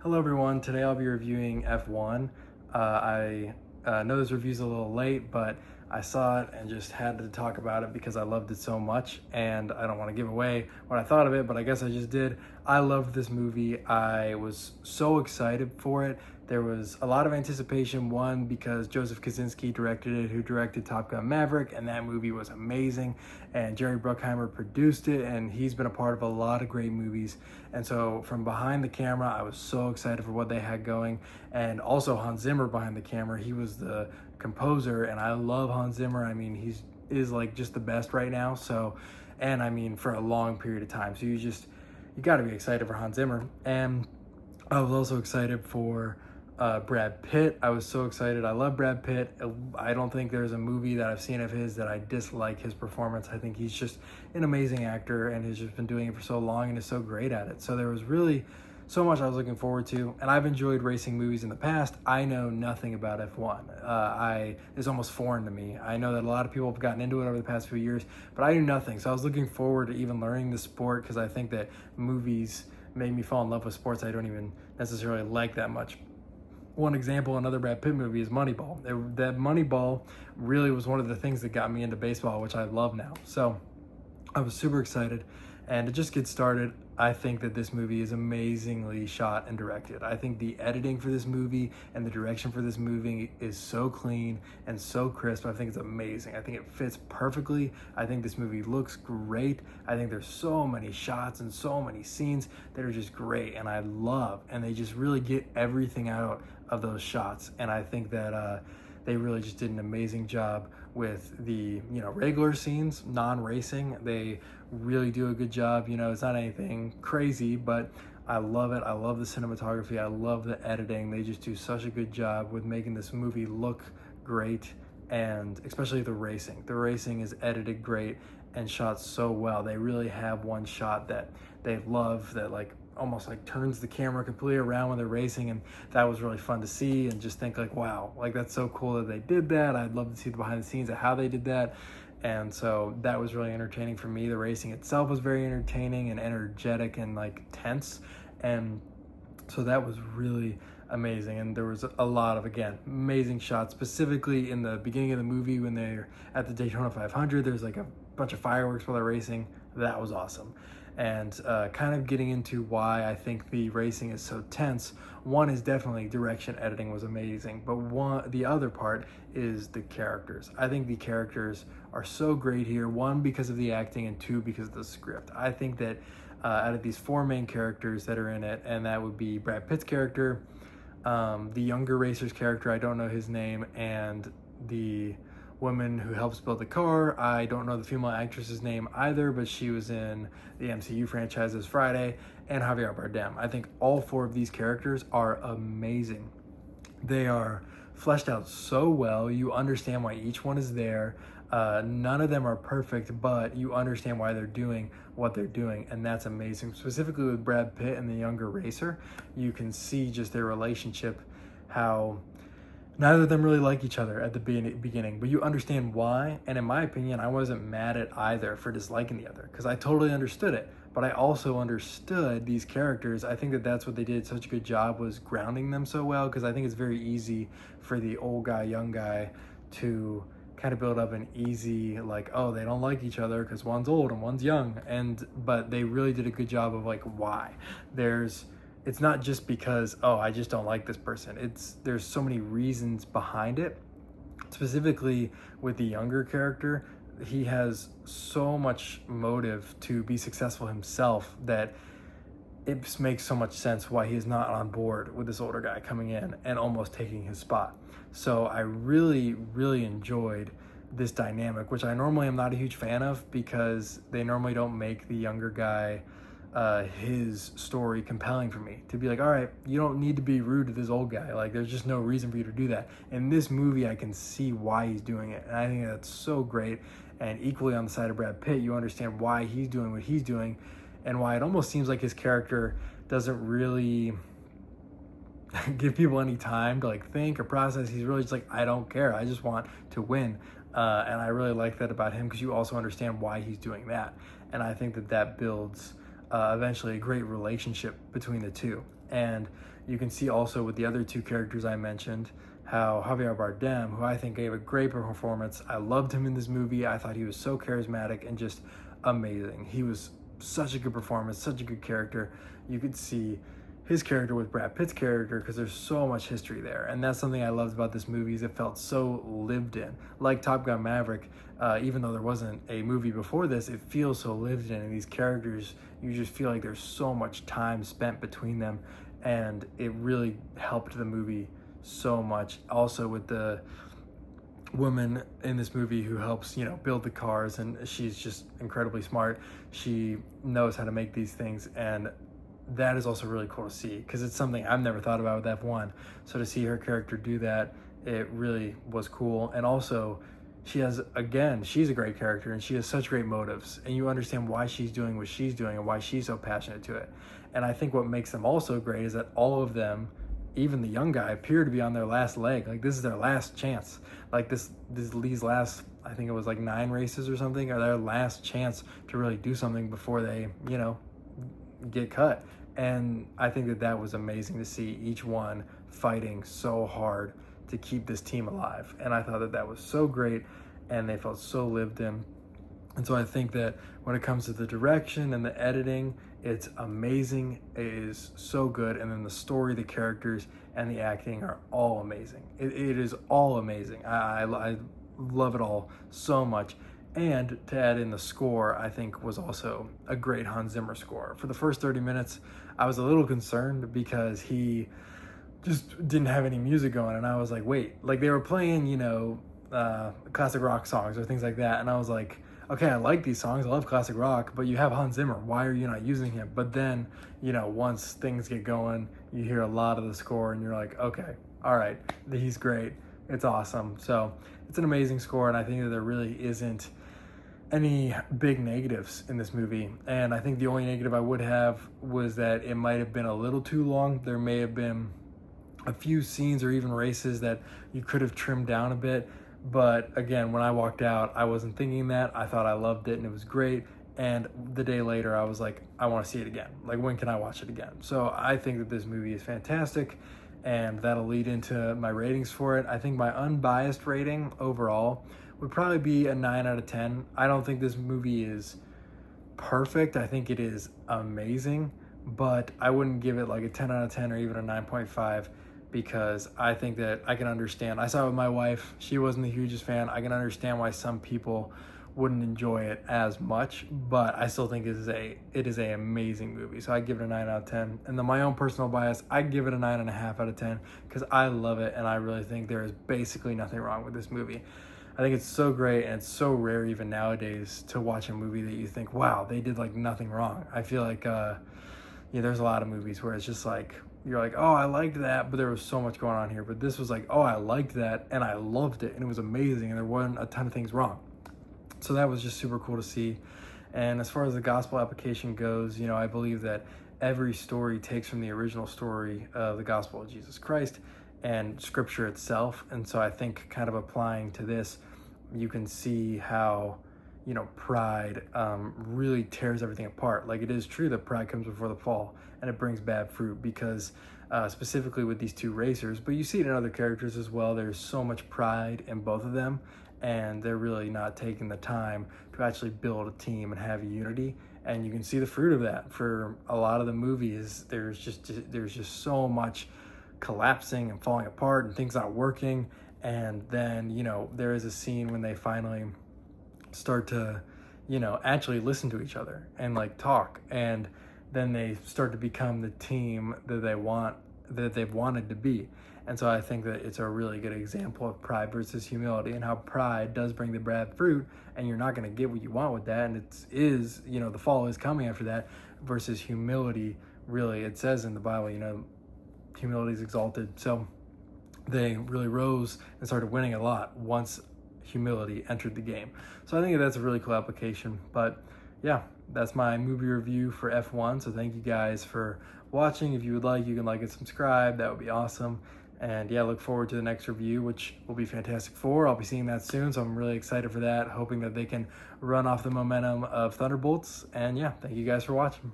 Hello everyone, today I'll be reviewing F1. I know this review's a little late, but I saw it and just had to talk about it because I loved it so much, and I don't want to give away what I thought of it, but I guess I just did. I loved this movie. I was so excited for it. There was a lot of anticipation, one, because Joseph Kosinski directed it, who directed Top Gun Maverick, and that movie was amazing, and Jerry Bruckheimer produced it, and he's been a part of a lot of great movies. And so from behind the camera, I was so excited for what they had going, and also Hans Zimmer behind the camera. He was the composer, and I love Hans Zimmer. I mean, he's is like just the best right now. So, and I mean, for a long period of time. So you got to be excited for Hans Zimmer. And I was also excited for Brad Pitt. I was so excited. I love Brad Pitt. I don't think there's a movie that I've seen of his that I dislike his performance. I think he's just an amazing actor and has just been doing it for so long and is so great at it. So there was really so much I was looking forward to, and I've enjoyed racing movies in the past. I know nothing about F1. It's almost foreign to me. I know that a lot of people have gotten into it over the past few years, but I knew nothing. So I was looking forward to even learning the sport, because I think that movies made me fall in love with sports I don't even necessarily like that much. One example, another Brad Pitt movie, is Moneyball. That Moneyball really was one of the things that got me into baseball, which I love now. So I was super excited. And to just get started, I think that this movie is amazingly shot and directed. I think the editing for this movie and the direction for this movie is so clean and so crisp. I think it's amazing. I think it fits perfectly. I think this movie looks great. I think there's so many shots and so many scenes that are just great, and I love, and they just really get everything out of those shots. And I think that they really just did an amazing job with the regular scenes, non-racing. They really do a good job. It's not anything crazy, but I love it. I love the cinematography. I love the editing. They just do such a good job with making this movie look great, and especially the racing. The racing is edited great and shot so well. They really have one shot that they love that almost turns the camera completely around when they're racing, and that was really fun to see, and just think wow, that's so cool that they did that. I'd love to see the behind the scenes of how they did that. And so that was really entertaining for me. The racing itself was very entertaining and energetic and tense, and so that was really amazing. And there was a lot of, again, amazing shots, specifically in the beginning of the movie when they're at the Daytona 500. There's a bunch of fireworks while they're racing. That was awesome. And kind of getting into why I think the racing is so tense. One is definitely direction, editing was amazing, but the other part is the characters. I think the characters are so great here. One, because of the acting, and two, because of the script. I think that out of these four main characters that are in it, and that would be Brad Pitt's character, the younger racer's character, I don't know his name, and the woman who helps build the car. I don't know the female actress's name either, but she was in the MCU franchises Friday, and Javier Bardem. I think all four of these characters are amazing. They are fleshed out so well. You understand why each one is there. None of them are perfect, but you understand why they're doing what they're doing, and that's amazing. Specifically with Brad Pitt and the younger racer, you can see just their relationship, how neither of them really like each other at the beginning, but you understand why. And in my opinion, I wasn't mad at either for disliking the other, because I totally understood it. But I also understood these characters. I think that that's what they did such a good job, was grounding them so well, because I think it's very easy for the old guy, young guy to kind of build up an easy, oh, they don't like each other because one's old and one's young. But they really did a good job of why. It's not just because, oh, I just don't like this person. There's so many reasons behind it. Specifically with the younger character, he has so much motive to be successful himself that it just makes so much sense why he is not on board with this older guy coming in and almost taking his spot. So I really, really enjoyed this dynamic, which I normally am not a huge fan of, because they normally don't make the younger guy his story compelling for me to be all right, you don't need to be rude to this old guy. There's just no reason for you to do that. In this movie, I can see why he's doing it, and I think that's so great. And equally on the side of Brad Pitt, you understand why he's doing what he's doing, and why it almost seems like his character doesn't really give people any time to think or process. He's really just I don't care, I just want to win. And I really like that about him, because you also understand why he's doing that. And I think that builds eventually a great relationship between the two. And you can see also with the other two characters I mentioned, how Javier Bardem, who I think gave a great performance, I loved him in this movie. I thought he was so charismatic and just amazing. He was such a good performance, such a good character. You could see his character with Brad Pitt's character because there's so much history there, and that's something I loved about this movie. Is it felt so lived in, like Top Gun Maverick. Even though there wasn't a movie before this, it feels so lived in, and these characters, you just feel like there's so much time spent between them, and it really helped the movie so much. Also with the woman in this movie who helps, build the cars, and she's just incredibly smart. She knows how to make these things, and that is also really cool to see because it's something I've never thought about with F1. So to see her character do that, it really was cool. And also, she's a great character, and she has such great motives, and you understand why she's doing what she's doing and why she's so passionate to it. And I think what makes them all so great is that all of them, even the young guy, appear to be on their last leg. Like, this is their last chance. Like these last, I think it was like 9 races or something, are their last chance to really do something before they, get cut. And I think that was amazing to see each one fighting so hard to keep this team alive. And I thought that was so great, and they felt so lived in. And so I think that when it comes to the direction and the editing, it's amazing. It is so good. And then the story, the characters, and the acting are all amazing. It is all amazing. I love it all so much. And to add in the score, I think was also a great Hans Zimmer score. For the first 30 minutes, I was a little concerned because he just didn't have any music going. And I was like, wait, like they were playing, classic rock songs or things like that. And I was like, okay, I like these songs. I love classic rock, but you have Hans Zimmer. Why are you not using him? But then, once things get going, you hear a lot of the score and you're like, okay, all right, he's great. It's awesome. So it's an amazing score. And I think that there really isn't any big negatives in this movie. And I think the only negative I would have was that it might have been a little too long. There may have been a few scenes or even races that you could have trimmed down a bit. But again, when I walked out, I wasn't thinking that. I thought I loved it and it was great. And the day later, I was like, I want to see it again. Like, when can I watch it again? So I think that this movie is fantastic, and that'll lead into my ratings for it. I think my unbiased rating overall would probably be a 9 out of 10. I don't think this movie is perfect. I think it is amazing, but I wouldn't give it like a 10 out of 10 or even a 9.5 because I think that I can understand. I saw it with my wife. She wasn't the hugest fan. I can understand why some people wouldn't enjoy it as much, but I still think it is a amazing movie. So I give it a 9 out of 10. And then my own personal bias, I give it a 9.5 out of 10 because I love it, and I really think there is basically nothing wrong with this movie. I think it's so great, and it's so rare even nowadays to watch a movie that you think, wow, they did like nothing wrong. I feel like there's a lot of movies where it's just like, you're like, oh, I liked that, but there was so much going on here. But this was like, oh, I liked that, and I loved it, and it was amazing, and there wasn't a ton of things wrong. So that was just super cool to see. And as far as the gospel application goes, I believe that every story takes from the original story of the gospel of Jesus Christ and scripture itself. And so I think kind of applying to this, you can see how, pride really tears everything apart. Like, it is true that pride comes before the fall, and it brings bad fruit because specifically with these two racers, but you see it in other characters as well. There's so much pride in both of them, and they're really not taking the time to actually build a team and have unity. And you can see the fruit of that for a lot of the movies. There's just so much collapsing and falling apart and things not working. And then, there is a scene when they finally start to, actually listen to each other and like talk. And then they start to become the team that they've wanted to be. And so I think that it's a really good example of pride versus humility, and how pride does bring the bad fruit, and you're not going to get what you want with that. And the fall is coming after that, versus humility. Really, it says in the Bible, humility is exalted. So they really rose and started winning a lot once humility entered the game. So I think that's a really cool application. But yeah, that's my movie review for F1. So thank you guys for watching. If you would like, you can like and subscribe. That would be awesome. And yeah, look forward to the next review, which will be Fantastic Four. I'll be seeing that soon, so I'm really excited for that, hoping that they can run off the momentum of Thunderbolts. And yeah, thank you guys for watching.